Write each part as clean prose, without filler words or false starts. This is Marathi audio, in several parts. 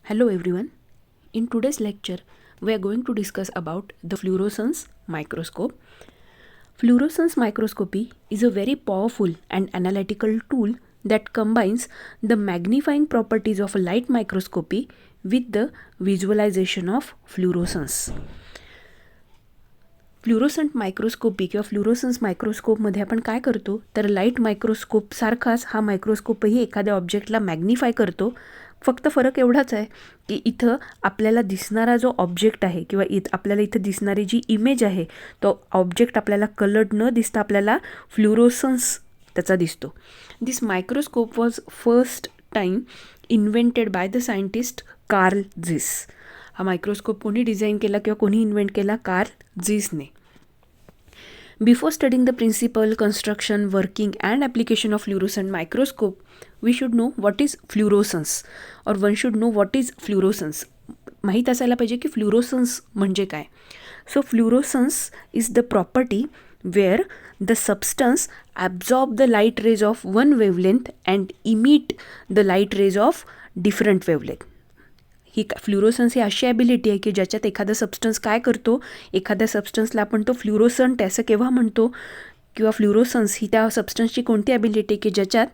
Hello everyone. In today's lecture, we are going to discuss about the fluorescence microscope. Fluorescence microscopy is a very powerful and analytical tool that combines the magnifying properties of a light microscopy with the visualization of fluorescence. Fluorescent microscopy किंवा फ्ल्युरोसन्स मायक्रोस्कोपमध्ये आपण काय करतो तर लाईट मायक्रोस्कोप सारखाच हा मायक्रोस्कोपही एखाद्या ऑब्जेक्टला मॅग्निफाय करतो. फक्त फरक एवढाच आहे की इथं आपल्याला दिसणारा जो ऑब्जेक्ट आहे किंवा आपल्याला इथं दिसणारी जी इमेज आहे तो ऑब्जेक्ट आपल्याला कलर्ड न दिसता आपल्याला फ्ल्युरोसन्स त्याचा दिसतो. This microscope was first time invented by the scientist Carl Zeiss. हा मायक्रोस्कोप कोणी डिझाईन केला किंवा कोणी इन्व्हेंट केला? कार्ल झिसने. Before studying the principle, construction, working and application of fluorescent microscope, we should know what is fluorescence or one should know what is fluorescence. माहीत असायला पाहिजे की फ्लुरोसन्स म्हणजे काय. So fluorescence is the property where the substance absorb the light rays of one wavelength and emit the light rays of different wavelength. ही फ्लुरोसन्स ही अशी ॲबिलिटी आहे की ज्याच्यात एखादा सबस्टन्स काय करतो, एखाद्या सबस्टन्सला आपण तो फ्लुरोसंट असं केव्हा म्हणतो किंवा फ्लुरोसन्स ही त्या सबस्टन्सची कोणती ॲबिलिटी की ज्याच्यात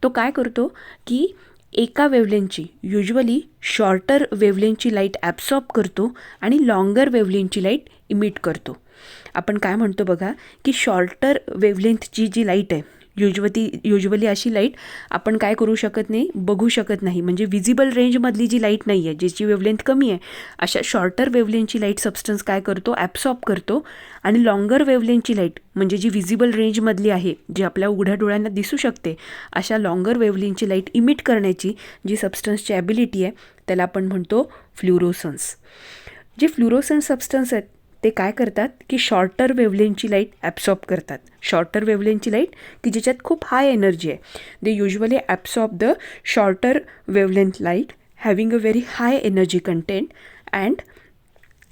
तो काय करतो की एका वेवलेंथची युजली शॉर्टर वेवलेंथची लाईट ॲब्सॉर्ब करतो आणि लॉंगर वेवलेंथची लाईट इमिट करतो. आपण काय म्हणतो बघा की शॉर्टर वेवलेंथची जी लाईट आहे युजली अशी लाईट आपण काय करू शकत नाही, बघू शकत नाही, म्हणजे विजिबल रेंजमधली जी लाईट नाही आहे, ज्याची वेवलेंथ कमी आहे, अशा शॉर्टर वेवलेंथची लाईट सबस्टन्स काय करतो, ॲब्सॉर्ब करतो. आणि लॉंगर वेवलेंथची लाईट म्हणजे जी विजिबल रेंजमधली आहे, जी आपल्या उघड्या डोळ्यांना दिसू शकते, अशा लॉंगर वेवलेंथची लाईट इमिट करण्याची जी सबस्टन्सची ॲबिलिटी आहे त्याला आपण म्हणतो फ्लुरोसन्स. जे फ्लुरोसन्ट सबस्टन्स आहेत ते काय करतात की शॉर्टर वेवलेंथची लाईट ॲब्सॉर्ब करतात. शॉर्टर वेवलेंथची लाईट की ज्याच्यात खूप हाय एनर्जी आहे, they usually absorb the shorter wavelength light having a very high energy content and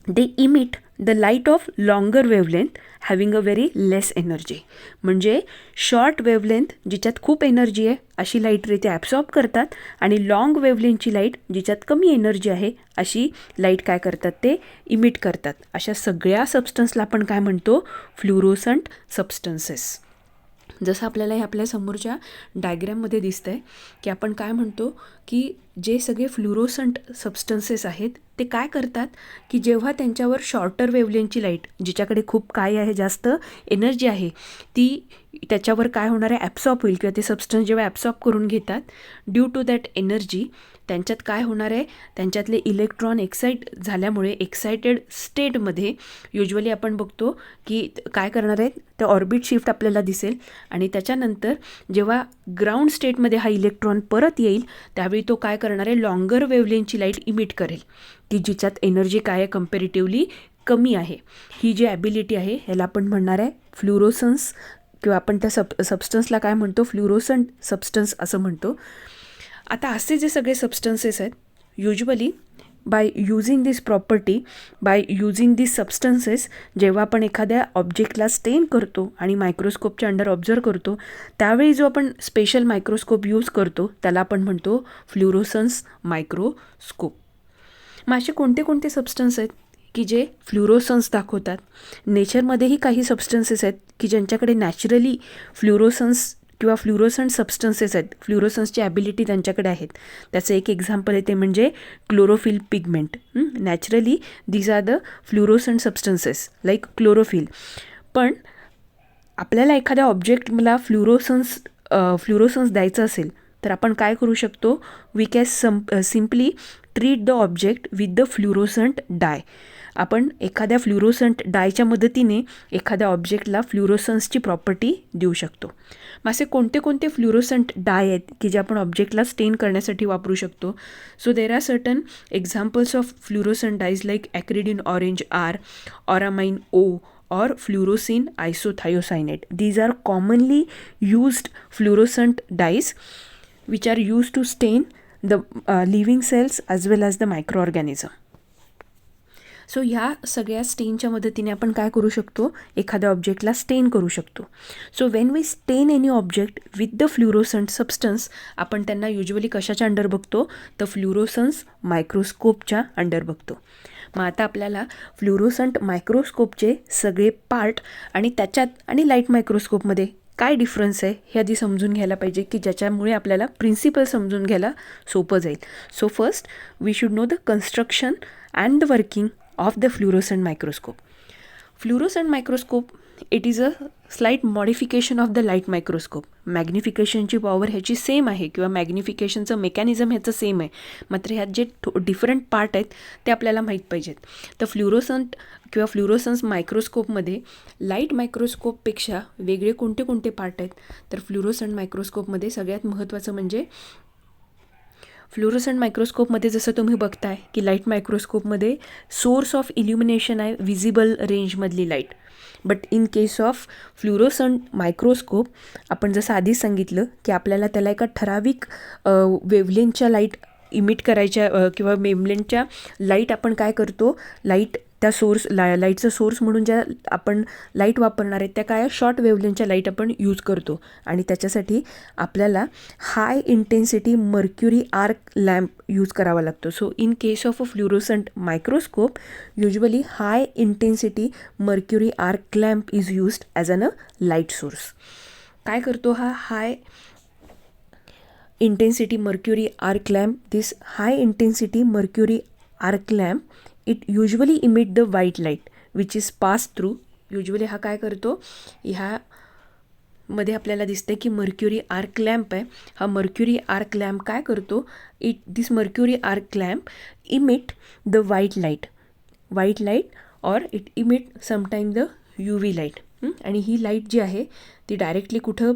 they emit the light of longer wavelength having a very less energy. म्हणजे शॉर्ट वेवलेंथ जिच्यात खूप एनर्जी आहे अशी लाईट रे ते ॲब्सॉर्ब करतात आणि लाँग वेवलेंथची लाईट जिच्यात कमी एनर्जी आहे अशी लाईट काय करतात ते इमिट करतात. अशा सगळ्या सबस्टन्सला आपण काय म्हणतो, फ्लुरोसंट सबस्टन्सेस. जसं आपल्याला हे आपल्या समोरच्या डायग्रॅममध्ये दिसतं आहे की आपण काय म्हणतो की जे सगळे फ्लुरोसंट सबस्टन्सेस आहेत ते काय करतात की जेव्हा त्यांच्यावर शॉर्टर वेवलेंथची लाईट जिच्याकडे खूप काय आहे, जास्त एनर्जी आहे, ती त्याच्यावर काय होणार आहे, ॲब्सॉर्ब होईल किंवा ते सबस्टन्स जेव्हा ॲब्सॉर्ब करून घेतात ड्यू टू दॅट एनर्जी त्यांच्यात काय होणार आहे, त्यांच्यातले इलेक्ट्रॉन एक्साईट झाल्यामुळे एक्सायटेड स्टेटमध्ये युजली आपण बघतो की काय करणार आहेत, ते ऑर्बिट शिफ्ट आपल्याला दिसेल आणि त्याच्यानंतर जेव्हा ग्राउंड स्टेटमध्ये हा इलेक्ट्रॉन परत येईल त्यावेळी तो काय करणार आहे, लॉंगर वेवलेंथची लाईट इमिट करेल की जिच्यात एनर्जी काय आहे, कम्पॅरेटिव्हली कमी आहे. ही जी ॲबिलिटी आहे ह्याला आपण म्हणणार आहे फ्लुरोसन्स किंवा आपण त्या सबस्टन्सला काय म्हणतो, फ्लुरोसंट सबस्टन्स असं म्हणतो. आता असे जे सगळे सबस्टन्सेस आहेत usually by using this property, by using this substances, जेव्हा आपण एखाद्या ऑब्जेक्टला स्टेन करतो आणि मायक्रोस्कोपच्या अंडर ऑब्झर्व करतो त्यावेळी जो आपण स्पेशल मायक्रोस्कोप यूज करतो त्याला आपण म्हणतो फ्लुरोसन्स मायक्रोस्कोप. मग असे कोणते कोणते सबस्टन्स आहेत की जे फ्लुरोसन्स दाखवतात? नेचरमध्येही काही सबस्टन्सेस आहेत की ज्यांच्याकडे नॅचरली फ्लुरोसन्स किंवा फ्लुरोसंट सबस्टन्सेस आहेत, फ्लुरोसन्सची ॲबिलिटी त्यांच्याकडे आहेत. त्याचं एक एक्झाम्पल आहे ते म्हणजे chlorophyll pigment. Naturally these are the fluorescent substances like chlorophyll. पण आपल्याला एखाद्या ऑब्जेक्टला फ्लुरोसन्स द्यायचं असेल तर आपण काय करू शकतो, we can simply treat the object with the fluorescent dye. आपण एखाद्या फ्लुरोसंट डायच्या मदतीने एखाद्या ऑब्जेक्टला फ्लुरोसन्सची प्रॉपर्टी देऊ शकतो. मग असे कोणते कोणते फ्लुरोसंट डाय आहेत की जे आपण ऑब्जेक्टला स्टेन करण्यासाठी वापरू शकतो? So there are certain examples of fluorescent dyes like acridine orange R, auramine O or fluorosin isothiocyanate. These are commonly used fluorescent dyes which are used to stain the living cells as well as the microorganism. So ह्या सगळ्या स्टेनच्या मदतीने आपण काय करू शकतो, एखाद्या ऑब्जेक्टला स्टेन करू शकतो. So when we stain any object with the fluorescent substance, आपण त्यांना युजली कशाच्या अंडर बघतो, तर फ्लुरोसन्स मायक्रोस्कोपच्या अंडर बघतो. मग आता आपल्याला फ्लुरोसंट मायक्रोस्कोपचे सगळे पार्ट आणि त्याच्यात आणि लाईट मायक्रोस्कोपमध्ये काय डिफरन्स आहे हे आधी समजून घ्यायला पाहिजे, की ज्याच्यामुळे आपल्याला प्रिन्सिपल समजून घ्यायला सोपं जाईल. So first we should know the construction and the working of the fluorescent microscope. Fluorescent microscope it is a slight modification of the light microscope. मॅग्निफिकेशनची पॉवर ह्याची सेम आहे किंवा मॅग्निफिकेशनचं मेकॅनिझम ह्याचं सेम आहे, मात्र ह्यात जे डिफरंट पार्ट आहेत ते आपल्याला माहीत पाहिजेत. तर फ्लुरोसंट किंवा फ्लुरोसन्स मायक्रोस्कोपमध्ये लाईट मायक्रोस्कोपपेक्षा वेगळे कोणते कोणते पार्ट आहेत, तर फ्लुरोसंट मायक्रोस्कोपमध्ये सगळ्यात महत्त्वाचं म्हणजे फ्लुरोसंट मायक्रोस्कोपमध्ये जसं तुम्ही बघताय की लाईट मायक्रोस्कोपमध्ये सोर्स ऑफ इल्युमिनेशन आहे विजिबल रेंजमधली light. But in case of fluorescent microscope आपण जसं आधीच सांगितलं की आपल्याला त्याला एका ठराविक वेव्हलेंथच्या लाईट इमिट करायच्या किंवा वेव्हलेंथच्या लाईट आपण काय करतो, लाईट त्या सोर्स लाईटचं सोर्स म्हणून ज्या आपण लाईट वापरणार आहेत त्या काय शॉर्ट वेव्हलेंथच्या लाईट आपण यूज करतो. आणि त्याच्यासाठी आपल्याला high intensity mercury arc lamp use करावा लागतो. So in case of a fluorescent microscope usually high intensity mercury arc lamp is used as an a light source. काय करतो हा हाय intensity mercury arc lamp? This high intensity mercury arc lamp, it usually emit the white light which is passed through. usually हा काय करतो, ह्या मध्ये आपल्याला दिसते की मर्क्युरी आर्क लॅम्प आहे. हा मर्क्युरी आर्क लॅम्प काय करतो, this mercury arc lamp emit the white light और it emit sometime the UV light. आणि ही लाईट जी आहे ती डायरेक्टली कुठं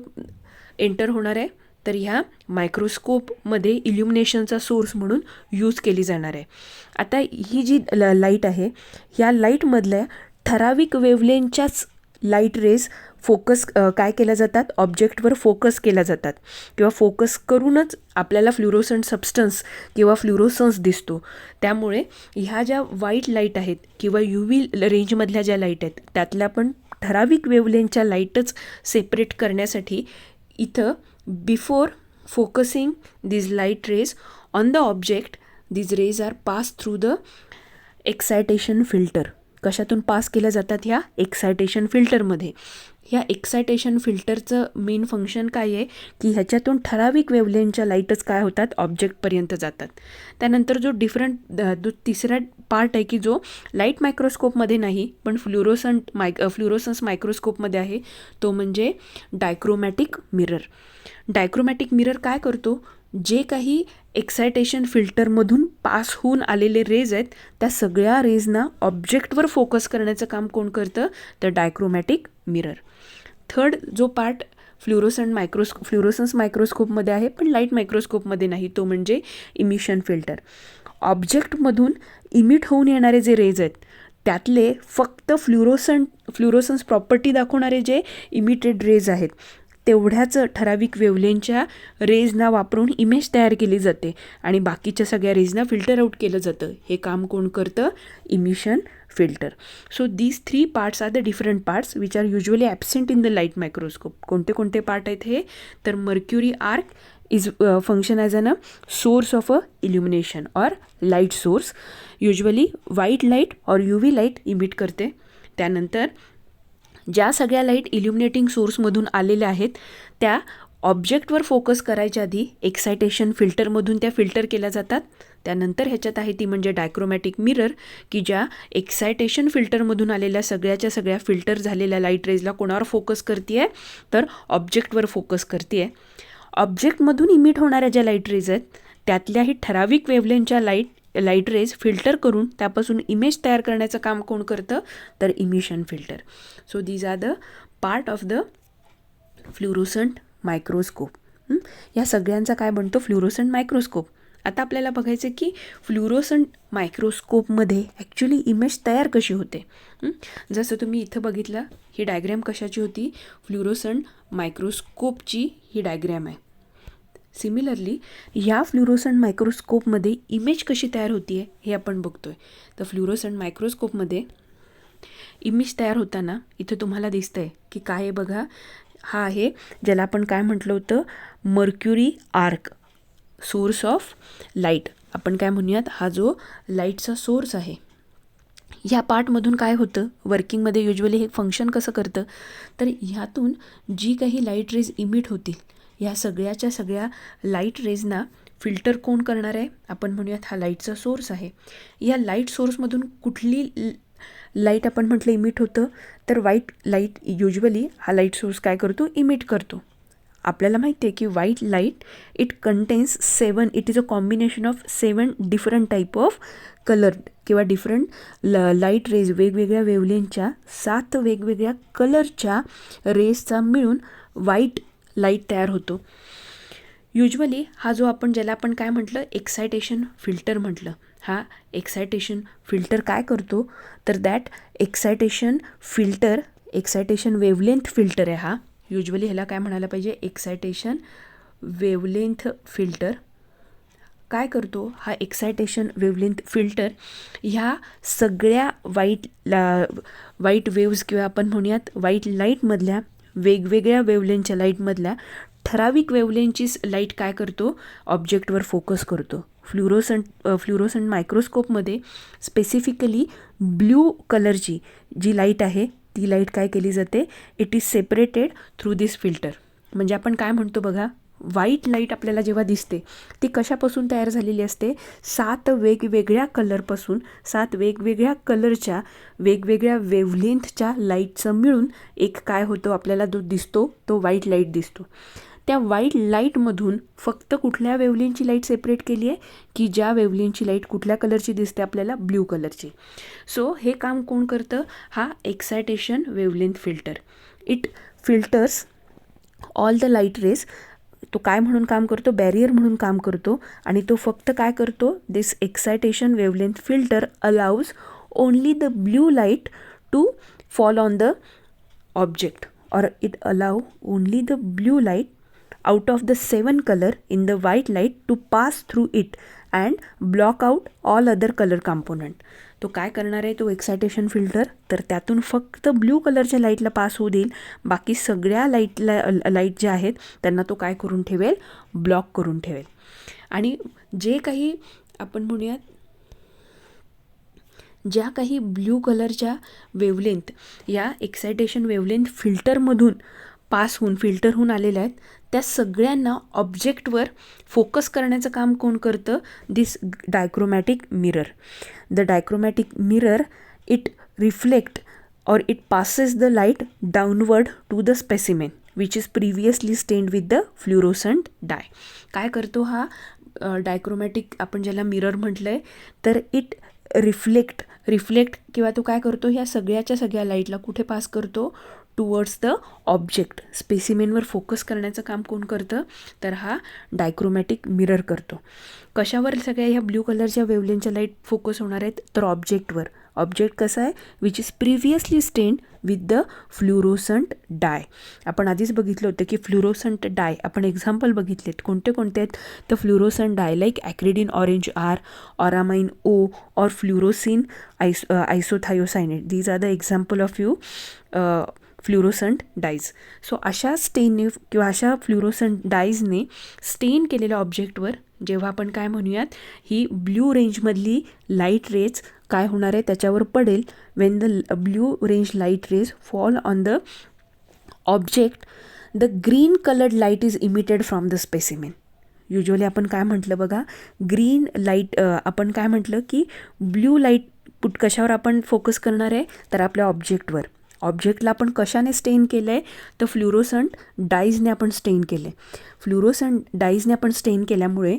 एंटर होणार आहे, तर ह्या मायक्रोस्कोपमध्ये इल्युमिनेशनचा सोर्स म्हणून यूज केली जाणार आहे. आता ही जी लाईट आहे ह्या लाईटमधल्या ठराविक वेव्हलेंथच्याच लाईट रेज फोकस काय केल्या जातात, ऑब्जेक्टवर फोकस केल्या जातात किंवा फोकस करूनच आपल्याला फ्लुरोसंट सबस्टन्स किंवा फ्लुरोसन्स दिसतो. त्यामुळे ह्या ज्या व्हाईट लाईट आहेत किंवा UV रेंजमधल्या ज्या लाईट आहेत त्यातल्या पण ठराविक वेव्हलेंथच्या लाईटच सेपरेट करण्यासाठी इथं before focusing these light rays on the object, these rays are passed through the excitation filter. कशातून पास केल्या जातात, ह्या एक्सायटेशन फिल्टरमध्ये. ह्या एक्सायटेशन फिल्टरचं मेन फंक्शन काय आहे की ह्याच्यातून ठराविक वेव्हलेंथच्या लाईटच काय होतात, ऑब्जेक्टपर्यंत जातात. त्यानंतर जो तिसरा पार्ट आहे की जो लाईट मायक्रोस्कोपमध्ये नाही पण फ्लुरोसन्स मायक्रोस्कोपमध्ये आहे, तो म्हणजे डायक्रोमॅटिक मिरर. डायक्रोमॅटिक मिरर काय करतो, जे काही एक्सायटेशन फिल्टरमधून पास होऊन आलेले रेज आहेत त्या सगळ्या रेजना ऑब्जेक्टवर फोकस करण्याचं काम कोण करतं, तर डायक्रोमॅटिक मिरर. थर्ड जो पार्ट फ्लुरोसन्स मायक्रोस्कोपमध्ये आहे पण लाईट मायक्रोस्कोपमध्ये नाही, तो म्हणजे इमिशन फिल्टर. ऑब्जेक्टमधून इमिट होऊन येणारे जे रेज आहेत त्यातले फक्त फ्लुरोसन्स प्रॉपर्टी दाखवणारे जे इमिटेड रेज आहेत तेवढ्याच ठराविक वेव्हलेंथच्या रेजना वापरून इमेज तयार केली जाते आणि बाकीच्या सगळ्या रेजना फिल्टर आउट केलं जातं. हे काम कोण करतं, emission filter. So these 3 parts are the different parts which are usually absent in the light microscope. कोणते कोणते पार्ट आहेत हे, तर mercury arc is function as an a source of a illumination और light source. Usually white light और UV लाईट इमिट करते. त्यानंतर ज्या सगळ्या लाईट इल्युमिनेटिंग सोर्समधून आलेल्या आहेत त्या ऑब्जेक्टवर फोकस करायच्या आधी एक्सायटेशन फिल्टरमधून त्या फिल्टर केल्या जातात. त्यानंतर ह्याच्यात आहे ती म्हणजे डायक्रोमॅटिक मिरर, की ज्या एक्सायटेशन फिल्टरमधून आलेल्या सगळ्याच्या सगळ्या फिल्टर झालेल्या लाईट रेजला कोणावर फोकस करते आहे, तर ऑब्जेक्टवर फोकस करते आहे. ऑब्जेक्टमधून इमिट होणाऱ्या ज्या लाईट रेज आहेत त्यातल्याही ठराविक वेव्हलेंथच्या लाईट रेज फिल्टर करून त्यापासून इमेज तयार करण्याचं काम कोण करतं, तर emission filter. So these are the part of the fluorescent microscope. या सगळ्यांचा काय बनतो, फ्लुरोसंट मायक्रोस्कोप. आता आपल्याला बघायचं की फ्लुरोसंट मायक्रोस्कोपमध्ये ॲक्च्युली इमेज तयार कशी होते. जसं तुम्ही इथं बघितलं, ही डायग्रॅम कशाची होती, फ्लुरोसंट मायक्रोस्कोपची ही डायग्रॅम आहे. सिमिलरली ह्या फ्लुरोसंट मायक्रोस्कोपमध्ये इमेज कशी तयार होती आहे हे आपण बघतो आहे. तर फ्लुरोसंट मायक्रोस्कोपमध्ये इमेज तयार होताना इथं तुम्हाला दिसतं आहे की काय आहे बघा, हा आहे ज्याला आपण काय म्हटलं होतं, mercury arc, source of light. आपण काय म्हणूयात, हा जो लाईटचा सोर्स आहे. ह्या पार्टमधून काय होतं, वर्किंगमध्ये युजली हे फंक्शन कसं करतं, तर ह्यातून जी काही लाईट रेज इमिट होतील, ह्या सगळ्याच्या सगळ्या लाईट रेजना फिल्टर कोण करणार आहे, आपण म्हणूयात हा लाईटचा सोर्स आहे. या लाईट सोर्समधून कुठली लाईट आपण म्हटलं इमिट होतं, तर व्हाईट लाईट युजली हा लाईट सोर्स काय करतो, इमिट करतो. आपल्याला माहिती आहे की white light it contains 7, it is a combination of 7 different type of colour किंवा डिफरंट लाईट रेज, वेगवेगळ्या वेवलेंथच्या 7 वेगवेगळ्या कलरच्या रेजचा मिळून व्हाईट लाईट तयार होतो. युजली हा जो आपण ज्याला आपण काय म्हटलं, एक्सायटेशन फिल्टर म्हटलं, हा एक्सायटेशन फिल्टर काय करतो, तर that excitation filter, excitation wavelength filter आहे हा. युजली ह्याला काय म्हणायला पाहिजे, एक्सायटेशन वेवलेंथ फिल्टर. काय करतो हा एक्सायटेशन वेवलेंथ फिल्टर, ह्या सगळ्या व्हाईट वेव्ज किंवा आपण म्हणूयात व्हाईट लाईटमधल्या वेगवेगळ्या वेवलेंथच्या लाईटमधल्या ठराविक वेवलेंथचीच लाईट काय करतो, ऑब्जेक्टवर फोकस करतो. फ्लुरोसंट मायक्रोस्कोपमध्ये स्पेसिफिकली ब्ल्यू कलरची जी लाईट आहे ती लाईट काय केली जाते, it is separated through this filter. म्हणजे आपण काय म्हणतो बघा, व्हाईट लाईट आपल्याला जेव्हा दिसते ती कशापासून तयार झालेली असते, 7 वेगवेगळ्या कलरपासून, 7 वेगवेगळ्या कलरच्या वेगवेगळ्या वेवलेंथच्या लाईटचं मिळून एक काय होतो आपल्याला जो दिसतो तो व्हाईट लाईट दिसतो. त्या व्हाईट लाईटमधून फक्त कुठल्या वेवलेंथची लाईट सेपरेट केली आहे, की ज्या वेवलेंथची लाईट कुठल्या कलरची दिसते आपल्याला, ब्ल्यू कलरची. सो हे काम कोण करतं, हा excitation wavelength filter. It filters all the light raise. तो काय म्हणून काम करतो, बॅरियर म्हणून काम करतो. आणि तो फक्त काय करतो, this excitation wavelength filter allows only the blue light to fall on the object, or it allow only the blue light out of the 7 color in the white light to pass through it and block out all other color component. तो काय करणार आहे तो एक्सायटेशन फिल्टर, तर त्यातून फक्त ब्ल्यू कलरच्या लाईटला पास होऊ देईल, बाकी सगळ्या लाईट ज्या आहेत त्यांना तो काय करून ठेवेल, ब्लॉक करून ठेवेल. आणि जे काही आपण म्हणूयात, ज्या काही ब्ल्यू कलरच्या वेवलेंथ या एक्सायटेशन वेवलेंथ फिल्टरमधून पास होऊन फिल्टर होऊन आलेल्या आहेत, त्या सगळ्यांना ऑब्जेक्टवर फोकस करण्याचं काम कोण करतं, this dichromatic mirror. The dichromatic mirror it reflect or it passes the light downward to the specimen which is previously stained with the fluorescent dye. काय करतो हा डायक्रोमॅटिक आपण ज्याला मिरर म्हटलं आहे, तर इट रिफ्लेक्ट किंवा तो काय करतो, ह्या सगळ्याच्या सगळ्या लाईटला कुठे पास करतो, टुवर्ड्स द ऑब्जेक्ट, स्पेसिमेनवर फोकस करण्याचं काम कोण करतं, तर हा डायक्रोमॅटिक मिरर करतो. कशावर सगळ्या ह्या ब्ल्यू कलरच्या वेवलेंथच्या लाईट फोकस होणार आहेत, तर ऑब्जेक्टवर. ऑब्जेक्ट कसा आहे, which is previously stained with the fluorescent dye. आपण आधीच बघितलं होतं की फ्लुरोसंट डाय आपण एक्झाम्पल बघितलेत, कोणते कोणते आहेत, तर fluorescent dye like acridine orange R, auramine O, or fluorescein isothiocyanate. These are the example of you fluorescent dyes. So अशा स्टेनने किंवा अशा फ्लुरोसंट डाईजने स्टेन केलेल्या ऑब्जेक्टवर जेव्हा आपण काय म्हणूयात, ही ब्ल्यू रेंजमधली लाईट रेज काय होणार आहे त्याच्यावर पडेल, Wien the blue range light rays fall on the object, the green coloured light is emitted from the specimen. Usually आपण काय म्हटलं बघा, ग्रीन लाईट आपण काय म्हटलं की ब्ल्यू लाईट कशावर आपण फोकस करणार आहे, तर आपल्या ऑब्जेक्टवर. ऑब्जेक्टला आपण कशाने स्टेन केलं आहे, तर फ्लुरोसंट डाईजने आपण स्टेन केलं आहे. फ्लुरोसंट डाईजने आपण स्टेन केल्यामुळे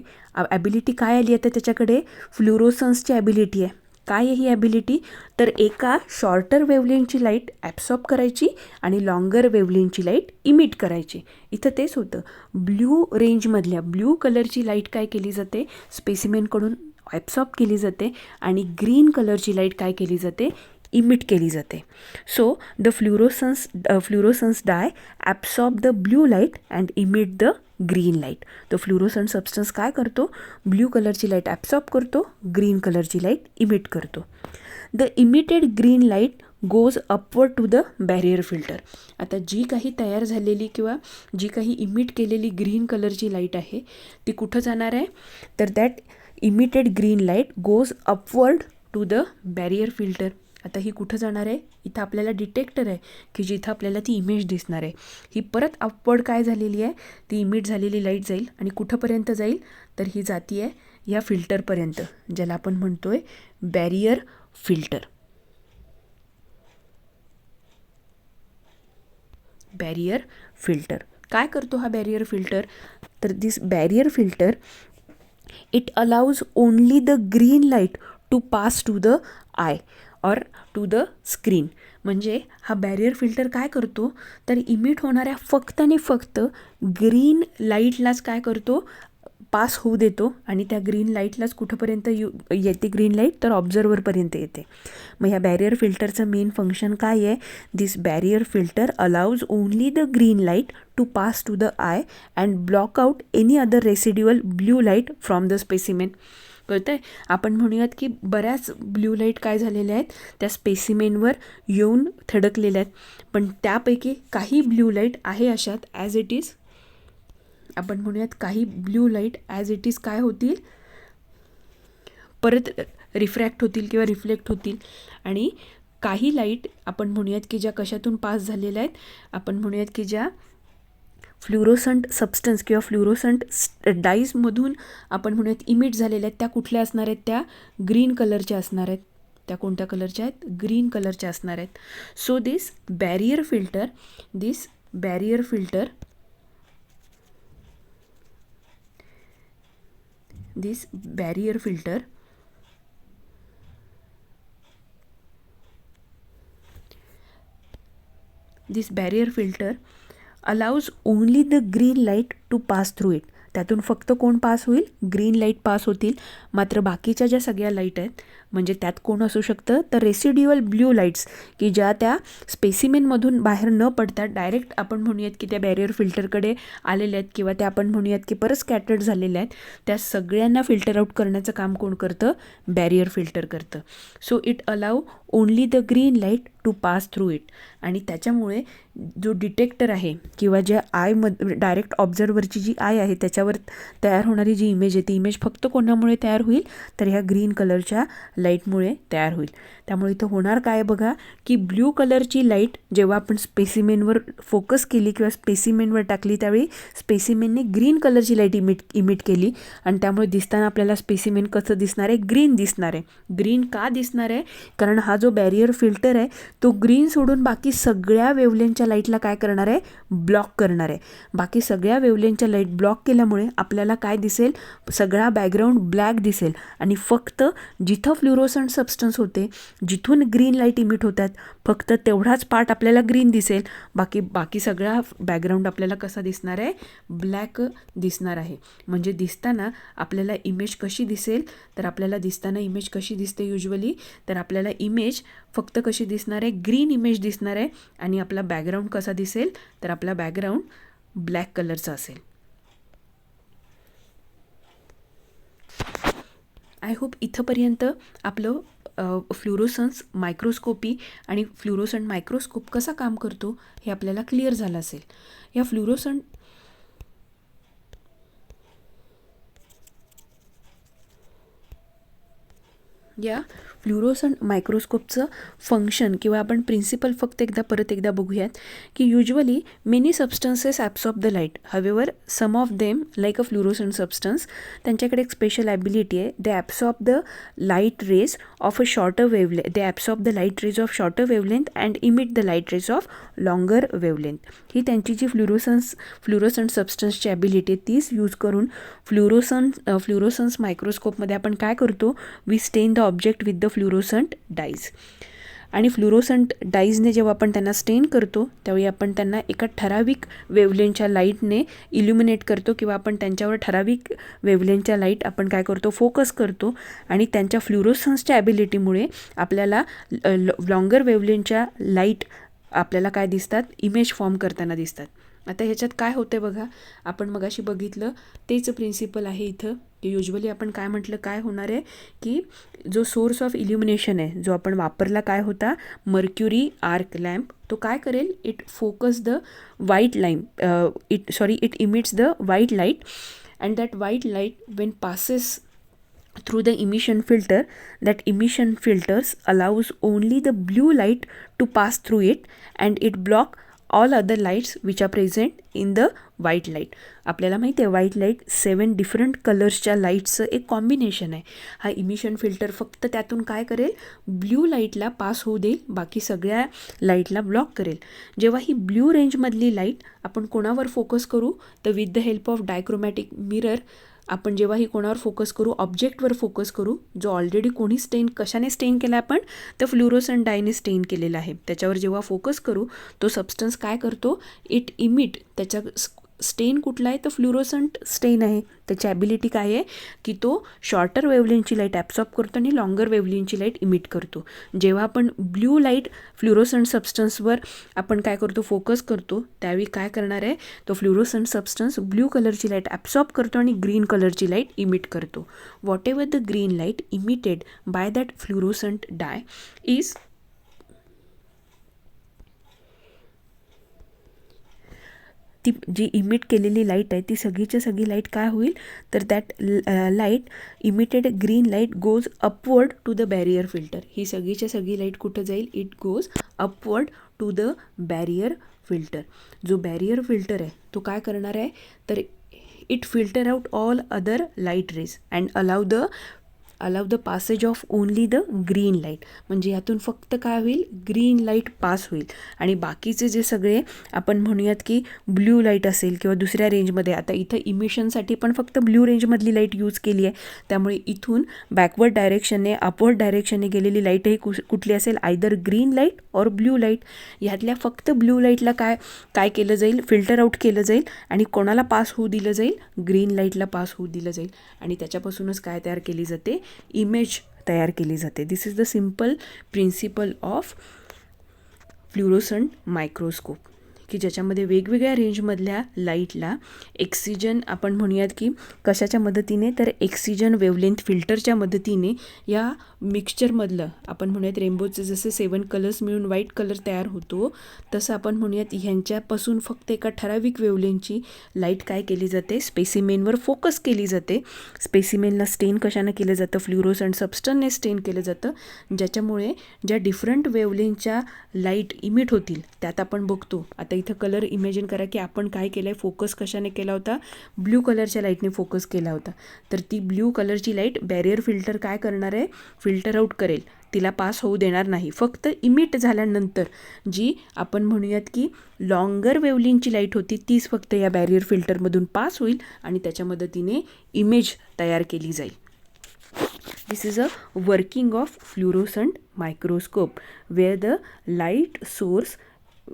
ॲबिलिटी काय आली आहे, तर त्याच्याकडे फ्लुरोसन्सची ॲबिलिटी आहे. काय आहे ही ॲबिलिटी, तर एका शॉर्टर वेवलेंथची लाईट ॲब्सॉर्ब करायची आणि लॉंगर वेवलेंथची लाईट इमिट करायची. इथं तेच होतं, ब्ल्यू रेंजमधल्या ब्ल्यू कलरची लाईट काय केली जाते, स्पेसिमेनकडून ॲब्सॉर्ब केली जाते, आणि ग्रीन कलरची लाईट काय केली जाते, इमिट केली जाते. So the fluorescence dye absorb the blue light and emit the green light. तो फ्लुरोसंट सबस्टन्स काय करतो, ब्ल्यू कलरची लाईट ॲब्सॉर्ब करतो, ग्रीन कलरची लाईट इमिट करतो. The emitted green light goes upward to the barrier filter. आता जी काही तयार झालेली किंवा जी काही इमिट केलेली ग्रीन कलरची लाईट आहे ती कुठं जाणार आहे, तर that emitted green light goes upward to the barrier filter. आता ही कुठं जाणार आहे, इथं आपल्याला डिटेक्टर आहे की जिथं आपल्याला ती इमेज दिसणार आहे. ही परत अपवर्ड काय झालेली आहे, ती इमिट झालेली लाईट जाईल आणि कुठंपर्यंत जाईल, तर ही जाती आहे या फिल्टरपर्यंत, ज्याला आपण म्हणतोय बॅरियर फिल्टर. बॅरियर फिल्टर काय करतो हा बॅरियर फिल्टर, तर this barrier filter it allows only the green light to pass to the eye or to the screen. म्हणजे हा बॅरियर फिल्टर काय करतो, तर इमिट होणाऱ्या फक्त आणि फक्त ग्रीन लाईटलाच काय करतो, पास होऊ देतो आणि त्या ग्रीन लाईटलाच कुठंपर्यंत येते ग्रीन लाईट, तर ऑब्झर्वरपर्यंत येते. मग ह्या बॅरियर फिल्टरचं मेन फंक्शन काय आहे, this barrier filter allows only the green light to pass to the eye and block out any other residual blue light from the specimen. कळतं आहे, आपण म्हणूयात की बऱ्याच ब्ल्यू लाईट काय झालेल्या आहेत, त्या स्पेसिमेनवर येऊन थडकलेल्या आहेत, पण त्यापैकी काही ब्ल्यू लाईट आहे अशात ॲज इट इज, आपण म्हणूयात काही blue light as it is काय होतील, परत रिफ्रॅक्ट होतील किंवा रिफ्लेक्ट होतील. आणि काही लाईट आपण म्हणूयात की ज्या कशातून पास झालेल्या आहेत, आपण म्हणूयात की ज्या फ्लुरोसंट सबस्टन्स किंवा फ्लुरोसंट डाईजमधून आपण म्हणूयात इमिट झालेल्या आहेत, त्या कुठल्या असणार आहेत, त्या ग्रीन कलरच्या असणार आहेत. त्या कोणत्या कलरच्या आहेत, ग्रीन कलरच्या असणार आहेत. So this barrier filter this barrier filter allows only the green light to pass through it. त्यातून फक्त कोण पास होईल, ग्रीन लाईट पास होतील. मात्र बाकीच्या ज्या सगळ्या लाईट आहेत, म्हणजे त्यात कोण असू शकतं, तर रेसिड्युअल ब्ल्यू लाईट्स की ज्या त्या स्पेसिमेनमधून बाहेर न पडता डायरेक्ट आपण म्हणूयात की त्या बॅरियर फिल्टरकडे आलेल्या आहेत किंवा त्या आपण म्हणूयात की परत स्कॅटर्ड झालेल्या आहेत, त्या सगळ्यांना फिल्टर आउट करण्याचं काम कोण करतं, बॅरियर फिल्टर करतं. So it allow only the green light to pass through it. आणि त्याच्यामुळे जो डिटेक्टर आहे किंवा ज्या आयमध्ये डायरेक्ट ऑब्झर्वरची जी आय आहे त्याच्यावर तयार होणारी जी इमेज आहे, ती इमेज फक्त कोणामुळे तयार होईल, तर ह्या ग्रीन कलरच्या लाईटमुळे तयार होईल. त्यामुळे इथं होणार काय बघा, की ब्ल्यू कलरची लाईट जेव्हा आपण स्पेसिमेनवर फोकस केली किंवा स्पेसिमेनवर टाकली, त्यावेळी स्पेसिमेनने ग्रीन कलरची लाईट इमिट केली आणि त्यामुळे दिसताना आपल्याला स्पेसिमेन कसं दिसणार आहे, ग्रीन दिसणार आहे. ग्रीन का दिसणार आहे, कारण हा जो बॅरियर फिल्टर आहे तो ग्रीन सोडून बाकी सगळ्या वेवलेंथच्या लाईटला काय करणार आहे, ब्लॉक करणार आहे. बाकी सगळ्या वेवलेंथच्या लाईट ब्लॉक केल्यामुळे आपल्याला काय दिसेल, सगळा बॅकग्राऊंड ब्लॅक दिसेल आणि फक्त जिथं फ्लुरोसंट सबस्टन्स होते, जिथून ग्रीन लाईट इमिट होतात, फक्त तेवढाच पार्ट आपल्याला ग्रीन दिसेल. बाकी सगळा बॅकग्राऊंड आपल्याला कसा दिसणार आहे, ब्लॅक दिसणार आहे. म्हणजे दिसताना आपल्याला इमेज कशी दिसेल, तर आपल्याला दिसताना इमेज कशी दिसते युजली, तर आपल्याला इमेज फक्त कशी दिसणार आहे, ग्रीन इमेज दिसणार आहे. आणि आपला बॅकग्राऊंड कसा दिसेल, तर आपला बॅकग्राऊंड ब्लॅक कलरचा असेल. आय होप इथंपर्यंत आपलं फ्लुरोसन्स मायक्रोस्कोपी आणि फ्लुरोसंट मायक्रोस्कोप कसा काम करतो हे आपल्याला क्लिअर झालं असेल. या फ्लुरोसंट मायक्रोस्कोपचं फंक्शन किंवा आपण प्रिन्सिपल फक्त परत एकदा बघूयात, की usually many substances absorb the light. हवेवर some of them like a fluorescent substance, त्यांच्याकडे एक स्पेशल ॲबिलिटी आहे, they absorb the light rays of a shorter wavelength, they absorb the light rays of shorter wavelength and emit the light rays of longer wavelength. ही त्यांची जी फ्लुरोसंट सबस्टन्सची ॲबिलिटी आहे, तीच यूज करून फ्लुरोसन्स मायक्रोस्कोपमध्ये आपण काय करतो, we stain the object with the fluorescent dyes. आणि फ्लुरोसंट डाईजने जेव्हा आपण त्यांना स्टेन करतो, त्यावेळी आपण त्यांना एका ठराविक वेवलेंथच्या लाईटने इल्युमिनेट करतो किंवा आपण त्यांच्यावर ठराविक वेवलेंथच्या लाईट आपण काय करतो, फोकस करतो. आणि त्यांच्या फ्लुरोसन्सच्या ॲबिलिटीमुळे आपल्याला लॉंगर वेवलेंथच्या लाईट आपल्याला काय दिसतात, इमेज फॉर्म करताना दिसतात. आता ह्याच्यात काय होतं बघा, आपण मगाशी बघितलं तेच प्रिन्सिपल आहे इथं, की युजली आपण काय म्हटलं, काय होणार आहे की जो सोर्स ऑफ इल्युमिनेशन आहे जो आपण वापरला काय होता, मर्क्युरी आर्क लॅम्प, तो काय करेल, it focus the white line, it emits the white light and that white light Wien passes through the emission filter, that emission filters allows only the blue light to pass through it and it block all other lights which are present in the white light. आपल्याला माहिती आहे व्हाईट लाईट 7 डिफरंट कलर्सच्या लाईट्सचं एक कॉम्बिनेशन आहे. हा इमिशन फिल्टर फक्त त्यातून काय करेल, ब्ल्यू लाईटला पास होऊ देईल, बाकी सगळ्या लाईटला ब्लॉक करेल. जेव्हा ही ब्ल्यू रेंजमधली लाईट आपण कोणावर फोकस करू, तर with the help of dichromatic mirror आपण जेव्हा ही कोणावर फोकस करू, ऑब्जेक्टवर फोकस करू, जो ऑलरेडी कोणी कशाने स्टेन केला आपण, तर फ्लुरोसंट डायने स्टेन केलेला आहे, त्याच्यावर जेव्हा फोकस करू तो सबस्टन्स काय करतो, इट इमिट, त्याच्या स्टेन कुठला आहे, तर फ्लुरोसंट स्टेन आहे. त्याची ॲबिलिटी काय आहे की तो शॉर्टर वेवलेंथची लाईट ॲब्सॉर्ब करतो आणि लॉंगर वेवलेंथची लाईट इमिट करतो. जेव्हा आपण ब्ल्यू लाईट फ्लुरोसंट सबस्टन्सवर आपण काय करतो, फोकस करतो, त्यावेळी काय करणार आहे, तो फ्लुरोसंट सबस्टन्स ब्ल्यू कलरची लाईट ॲब्सॉर्ब करतो आणि ग्रीन कलरची लाईट इमिट करतो. Whatever the green light emitted by that fluorescent dye is ती जी इमिट केलेली लाईट आहे ती सगळीच्या सगळी लाईट काय होईल, तर that light emitted green light goes upward to the barrier filter. ही सगळीच्या सगळी लाईट कुठं जाईल, it goes upward to the barrier filter. जो बॅरियर फिल्टर आहे तो काय करणार आहे, तर it filter out all other light rays and allow the passage of only the green light. म्हणजे यातून फक्त काय होईल, ग्रीन लाईट पास होईल आणि बाकीचे जे सगळे आपण म्हणूयात की ब्ल्यू लाईट असेल किंवा दुसऱ्या रेंजमध्ये, आता इथं इमिशनसाठी पण फक्त ब्ल्यू रेंजमधली लाईट यूज केली आहे, त्यामुळे इथून बॅकवर्ड डायरेक्शनने अपवर्ड डायरेक्शनने गेलेली लाईट ही कुठली असेल, आयदर ग्रीन लाईट और ब्ल्यू लाईट. ह्यातल्या फक्त ब्ल्यू लाईटला काय केलं जाईल, फिल्टर आउट केलं जाईल आणि कोणाला पास होऊ दिलं जाईल, ग्रीन लाईटला पास होऊ दिलं जाईल आणि त्याच्यापासूनच काय तयार केली जाते, इमेज तयार केली जाते. This is the simple principle of fluorescent microscope, की ज्याच्यामध्ये वेगवेगळ्या रेंजमधल्या लाईटला एक्सिजन आपण म्हणूयात की कशाच्या मदतीने, तर एक्सिजन वेवलेंथ फिल्टरच्या मदतीने या मिक्सचरमधलं आपण म्हणूयात रेनबोचे जसे 7 कलर्स मिळून व्हाईट कलर तयार होतो, तसं आपण म्हणूयात ह्यांच्यापासून फक्त एका ठराविक वेवलेंथची लाईट काय केली जाते, स्पेसिमेनवर फोकस केली जाते. स्पेसिमेनला स्टेन कशानं केलं जातं, फ्लुरोसंट सबस्टन्सने स्टेन केलं जातं, ज्याच्यामुळे ज्या डिफरंट वेवलेंथच्या लाईट इमिट होतील त्यात आपण बघतो. आता इथं कलर इमॅजिन करा की आपण काय केलं आहे, फोकस कशाने केला होता, ब्ल्यू कलरच्या लाईटने फोकस केला होता, तर ती ब्ल्यू कलरची लाईट बॅरियर फिल्टर काय करणार आहे, फिल्टर आउट करेल, तिला पास होऊ देणार नाही. फक्त इमिट झाल्यानंतर जी आपण म्हणूयात की लॉंगर वेवलेंथची लाईट होती तीच फक्त या बॅरियर फिल्टरमधून पास होईल आणि त्याच्या मदतीने इमेज तयार केली जाईल. This is a working of fluorescent microscope where the light source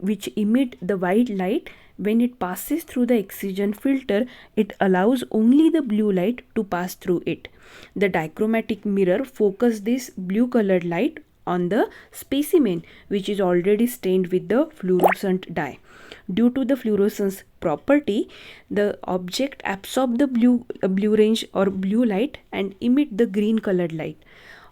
which emit the white light, when it passes through the excision filter, it allows only the blue light to pass through it. The dichromatic mirror focus this blue colored light on the specimen which is already stained with the fluorescent dye. Due to the fluorescence property, the object absorb the blue range or blue light and emit the green colored light.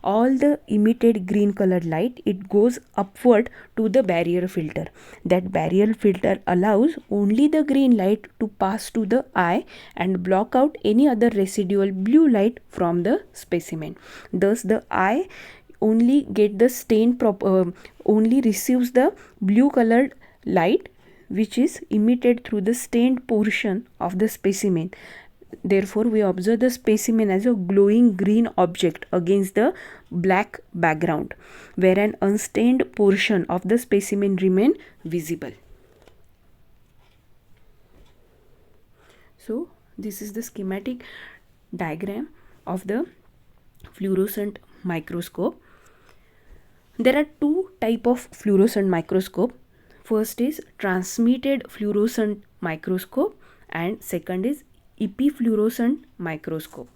All the emitted green colored light, it goes upward to the barrier filter. That barrier filter allows only the green light to pass to the eye and block out any other residual blue light from the specimen. Thus the eye only get the only receives the blue colored light which is emitted through the stained portion of the specimen. Therefore, we observe the specimen as a glowing green object against the black background, where an unstained portion of the specimen remain visible. So, this is the schematic diagram of the fluorescent microscope. There are two types of fluorescent microscope. First is transmitted fluorescent microscope and second is epifluorescent microscope.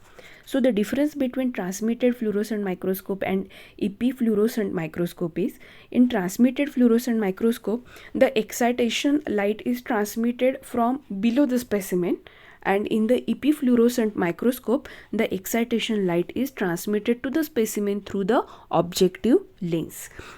So the difference between transmitted fluorescent microscope and EP fluorescent microscope is, in transmitted fluorescent microscope, the excitation light is transmitted from below the specimen, and in the EP fluorescent microscope the excitation light is transmitted to the specimen through the objective lens.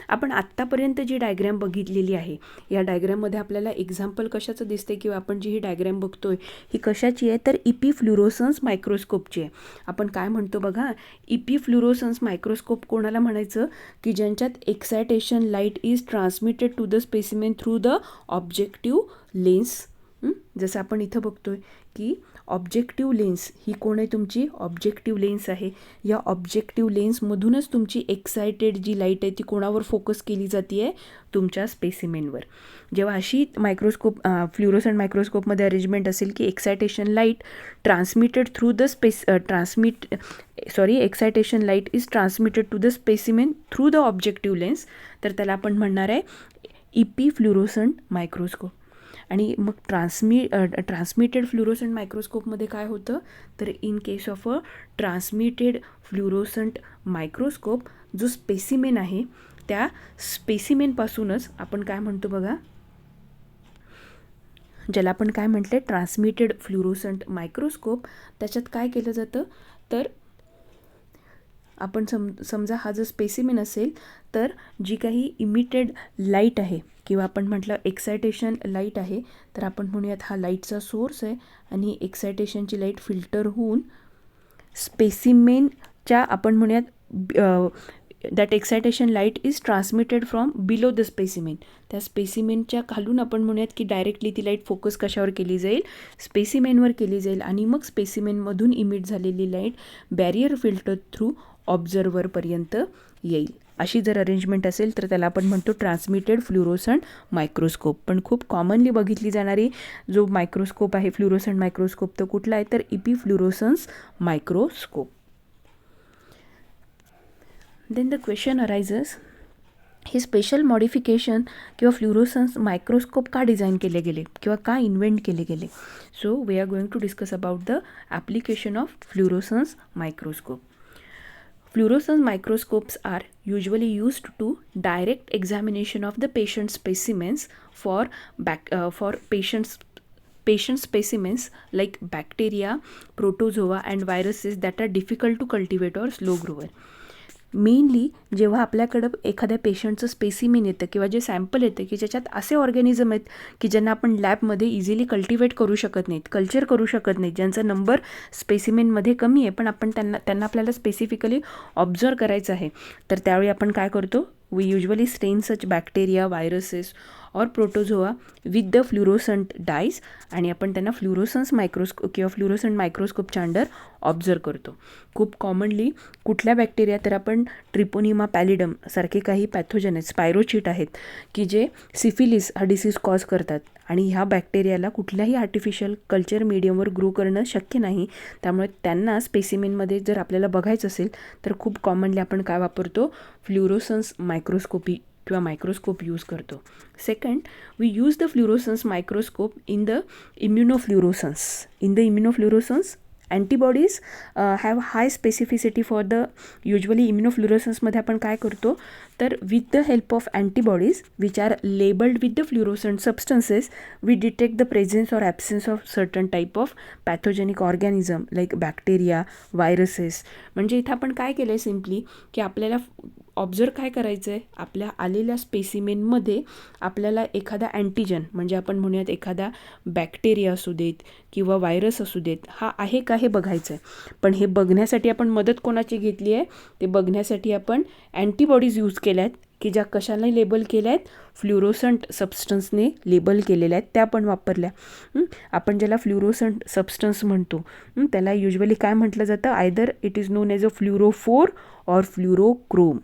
आपण आत्तापर्यंत जी डायग्रॅम बघितलेली आहे, या डायग्रॅममध्ये आपल्याला एक्झाम्पल कशाचं दिसते किंवा आपण जी ही डायग्रॅम बघतोय ही कशाची आहे, तर EP फ्लुरोसन्स मायक्रोस्कोपची आहे. आपण काय म्हणतो बघा, EP फ्लुरोसन्स मायक्रोस्कोप कोणाला म्हणायचं, की ज्यांच्यात excitation light is transmitted to the specimen through the objective lens. जसं आपण इथं बघतोय की ऑब्जेक्टिव्ह लेन्स ही कोण आहे, तुमची ऑब्जेक्टिव्ह लेन्स आहे. या ऑब्जेक्टिव्ह लेन्समधूनच तुमची एक्सायटेड जी लाईट आहे ती कोणावर फोकस केली जाते आहे, तुमच्या स्पेसिमेनवर. जेव्हा अशी मायक्रोस्कोप फ्लुरोसंट मायक्रोस्कोपमध्ये अरेंजमेंट असेल की excitation light transmitted through the excitation light is transmitted to the specimen through the objective lens, तर त्याला आपण म्हणणार आहे EP फ्लुरोसंट मायक्रोस्कोप. आणि मग ट्रान्समिटेड फ्लुरोसंट मायक्रोस्कोपमध्ये काय होतं, तर in case of a transmitted fluorescent microscope जो स्पेसिमेन आहे त्या स्पेसिमेनपासूनच आपण काय म्हणतो बघा, ज्याला आपण काय म्हटलं ट्रान्समिटेड फ्लुरोसंट मायक्रोस्कोप, त्याच्यात काय केलं जातं, तर आपण समजा हा जर स्पेसिमेन असेल तर जी काही इमिटेड लाईट आहे किंवा आपण म्हटलं एक्सायटेशन लाईट आहे, तर आपण म्हणूयात हा लाईटचा सोर्स आहे आणि एक्सायटेशनची लाईट फिल्टर होऊन स्पेसिमेनच्या आपण म्हणूयात that excitation light is transmitted from below the specimen. त्या स्पेसिमेनच्या खालून आपण म्हणूयात की डायरेक्टली ती लाईट फोकस कशावर केली जाईल, स्पेसिमेनवर केली जाईल आणि मग स्पेसिमेनमधून इमिट झालेली लाईट बॅरियर फिल्टर थ्रू ऑब्झर्वरपर्यंत येईल. अशी जर अरेंजमेंट असेल तर त्याला आपण म्हणतो ट्रान्समिटेड फ्लुरोसंट मायक्रोस्कोप. पण खूप कॉमनली बघितली जाणारी जो मायक्रोस्कोप आहे फ्लुरोसंट मायक्रोस्कोप तो कुठला आहे, तर EP fluorescence microscope. Then the question arises, हे स्पेशल मॉडिफिकेशन किंवा फ्लुरोसन्स मायक्रोस्कोप का डिझाईन केले गेले किंवा का इन्व्हेंट केले गेले. So we are going to discuss about the application of fluorescence microscope. Fluorescence microscopes are usually used to direct examination of the patient specimens for patient specimens like bacteria, protozoa and viruses that are difficult to cultivate or slow grower. Mainly जेव्हा आपल्याकडं एखाद्या पेशंटचं स्पेसिमेन येतं किंवा जे सॅम्पल येतं की ज्याच्यात असे ऑर्गॅनिझम आहेत की ज्यांना आपण लॅबमध्ये इझिली कल्टिवेट करू शकत नाहीत, कल्चर करू शकत नाहीत, ज्यांचा नंबर स्पेसिमेनमध्ये कमी आहे, पण आपण त्यांना आपल्याला स्पेसिफिकली ऑब्झर्व करायचं आहे, तर त्यावेळी आपण काय करतो, वी युजली स्टेन सच बॅक्टेरिया, व्हायरसेस और protozoa with the fluorescent dyes आणि आपण त्यांना फ्लुरोसन्स मायक्रोस्कोप किंवा फ्लुरोसंट मायक्रोस्कोपच्या अंडर ऑब्झर्व करतो. खूप कॉमनली कुठल्या बॅक्टेरिया, तर आपण ट्रिपोनिमा पॅलिडम सारखे काही पॅथोजन आहेत, स्पायरोचिट आहेत की जे सिफिलिस हा डिसीज कॉज करतात आणि ह्या बॅक्टेरियाला कुठल्याही आर्टिफिशियल कल्चर मीडियमवर ग्रो करणं शक्य नाही. त्यामुळे त्यांना स्पेसिमेनमध्ये जर आपल्याला बघायचं असेल तर खूप कॉमनली आपण काय वापरतो, फ्लुरोसन्स मायक्रोस्कोपी किंवा मायक्रोस्कोप यूज करतो. Second, we use the fluorescence microscope in the immunofluorescence. In the immunofluorescence antibodies have high specificity for the usually immunofluorescence आपण काय करतो, तर with the help of antibodies which are labeled with the fluorescent substances we detect the presence or absence of certain type of pathogenic organism like bacteria, viruses. म्हणजे इथं आपण काय केलं आहे सिम्पली की आपल्याला ऑब्झर्व काय करायचं आहे, आपल्या आलेल्या स्पेसिमेनमध्ये आपल्याला एखादा अँटीजन म्हणजे आपण म्हणूयात एखादा बॅक्टेरिया असू देत किंवा व्हायरस असू देत, हा आहे का हे बघायचं आहे. पण हे बघण्यासाठी आपण मदत कोणाची घेतली आहे, ते बघण्यासाठी आपण अँटीबॉडीज यूज केल्या आहेत की ज्या कशाला लेबल केल्या आहेत, फ्लुरोसंट सबस्टन्सने लेबल केलेल्या आहेत, त्या आपण वापरल्या. आपण ज्याला फ्लुरोसंट सबस्टन्स म्हणतो त्याला युजली काय म्हटलं जातं, either it is known as a fluorophore or fluorochrome.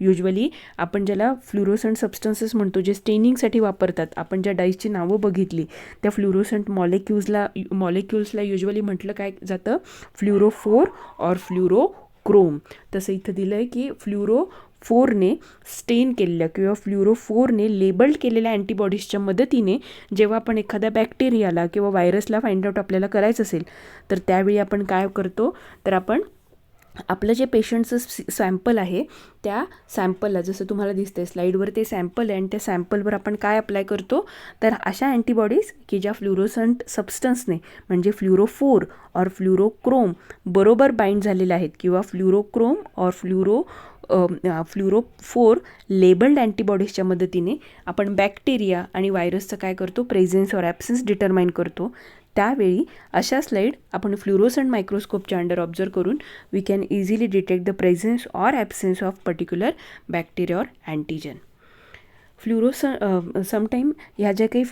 Usually आपण ज्याला फ्लुरोसंट सबस्टन्सेस म्हणतो जे स्टेनिंगसाठी वापरतात, आपण ज्या डाईसची नावं बघितली त्या फ्लुरोसंट मॉलिक्युल्सला युजली म्हटलं काय जातं, फ्लुरोफोर और फ्लुरोक्रोम. तसं इथं दिलं आहे की फ्लुरोफोरने स्टेन केलेल्या किंवा फ्लुरोफोरने लेबल्ड केलेल्या अँटीबॉडीजच्या मदतीने जेव्हा आपण एखाद्या बॅक्टेरियाला किंवा व्हायरसला फाइंड आउट आपल्याला करायचं असेल तर त्यावेळी आपण काय करतो, तर आपण आपलं जे पेशंटचं सॅम्पल आहे त्या सॅम्पलला, जसं तुम्हाला दिसतंय स्लाईडवर ते सॅम्पल आहे, आणि त्या सॅम्पलवर आपण काय अप्लाय करतो, तर अशा अँटीबॉडीज की ज्या फ्लुरोसंट सबस्टन्सने म्हणजे फ्लुरो4 और फ्लुरोक्रोम बरोबर बाइंड झालेल्या आहेत, किंवा फ्लुरोक्रोम और फ्लुरो4 लेबल्ड अँटीबॉडीजच्या मदतीने आपण बॅक्टेरिया आणि व्हायरसचं काय करतो, प्रेझेन्स और ॲब्सेन्स डिटरमाइन करतो. त्यावेळी अशा स्लाईड आपण फ्लुरोसंट मायक्रोस्कोपच्या अंडर ऑब्झर्व करून we can easily detect the presence or absence of particular bacteria or antigen. Sometime ह्या ज्या काही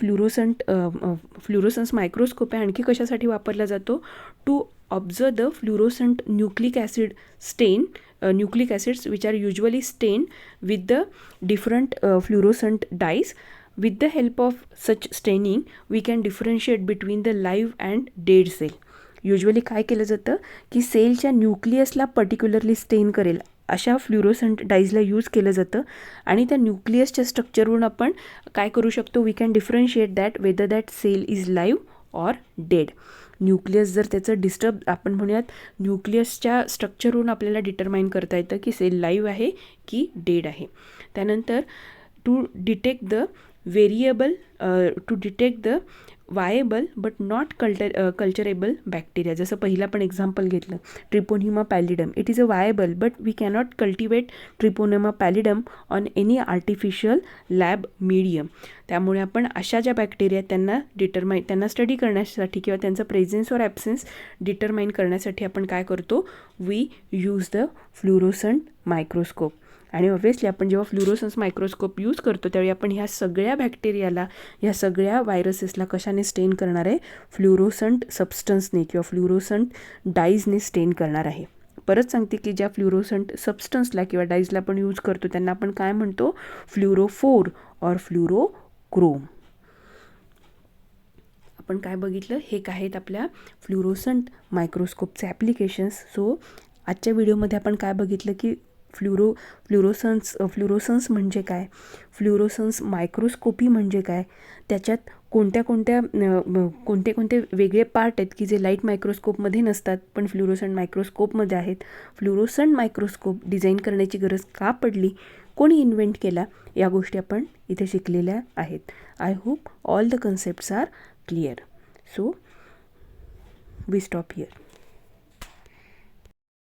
फ्लुरोसन्स मायक्रोस्कोप आहे आणखी कशासाठी वापरला जातो, to observe the fluorescent nucleic acid stain, nucleic acids which are usually stain with the different fluorescent dyes. With the help of such staining, we can differentiate between the live and dead cell. Usually काय केलं जातं की सेलच्या न्यूक्लियसला पर्टिक्युलरली स्टेन करेल अशा फ्लुरोसंट डाईजला यूज केलं जातं, आणि त्या न्यूक्लियसच्या स्ट्रक्चरवरून आपण काय करू शकतो, we can differentiate that whether that cell is live or dead. Nucleus जर त्याचं डिस्टर्ब, आपण म्हणूयात न्यूक्लियसच्या स्ट्रक्चरवरून आपल्याला डिटरमाइन करता येतं की सेल लाईव्ह आहे की डेड आहे. त्यानंतर to detect the to detect the viable but not culturable bacteria. जसं पहिलं आपण एक्झाम्पल घेतलं Treponema pallidum, it is a viable but we cannot cultivate Treponema pallidum on any artificial lab medium. त्यामुळे आपण अशा ज्या बॅक्टेरिया त्यांना स्टडी करण्यासाठी किंवा त्यांचा प्रेझेन्स और ॲब्सेन्स डिटरमाइन करण्यासाठी आपण काय करतो, we use the fluorescent microscope. आणि ऑब्व्हियसली आपण जेव्हा फ्लुरोसन्स मायक्रोस्कोप यूज करतो त्यावेळी आपण ह्या सगळ्या बॅक्टेरियाला, ह्या सगळ्या व्हायरसेसला कशाने स्टेन करणार आहे, फ्लुरोसंट सबस्टन्सने किंवा फ्लुरोसंट डाईजने स्टेन करणार आहे. परत सांगते की ज्या फ्लुरोसंट सबस्टन्सला किंवा डाईजला आपण यूज करतो त्यांना आपण काय म्हणतो, फ्लुरो4 और फ्लुरोक्रोम. आपण काय बघितलं, हे काय आहेत आपल्या फ्लुरोसंट मायक्रोस्कोपचे ॲप्लिकेशन्स. सो आजच्या व्हिडिओमध्ये आपण काय बघितलं की फ्लुरोसन्स म्हणजे काय, फ्लुरोसन्स मायक्रोस्कोपी म्हणजे काय, त्याच्यात कोणते वेगळे पार्ट आहेत की जे लाईट मायक्रोस्कोपमध्ये नसतात पण फ्लुरोसंट मायक्रोस्कोपमध्ये आहेत. फ्लुरोसंट मायक्रोस्कोप डिझाईन करण्याची गरज का पडली, कोणी इन्व्हेंट केला, या गोष्टी आपण इथे शिकलेल्या आहेत. I hope all the concepts are clear. So we stop here.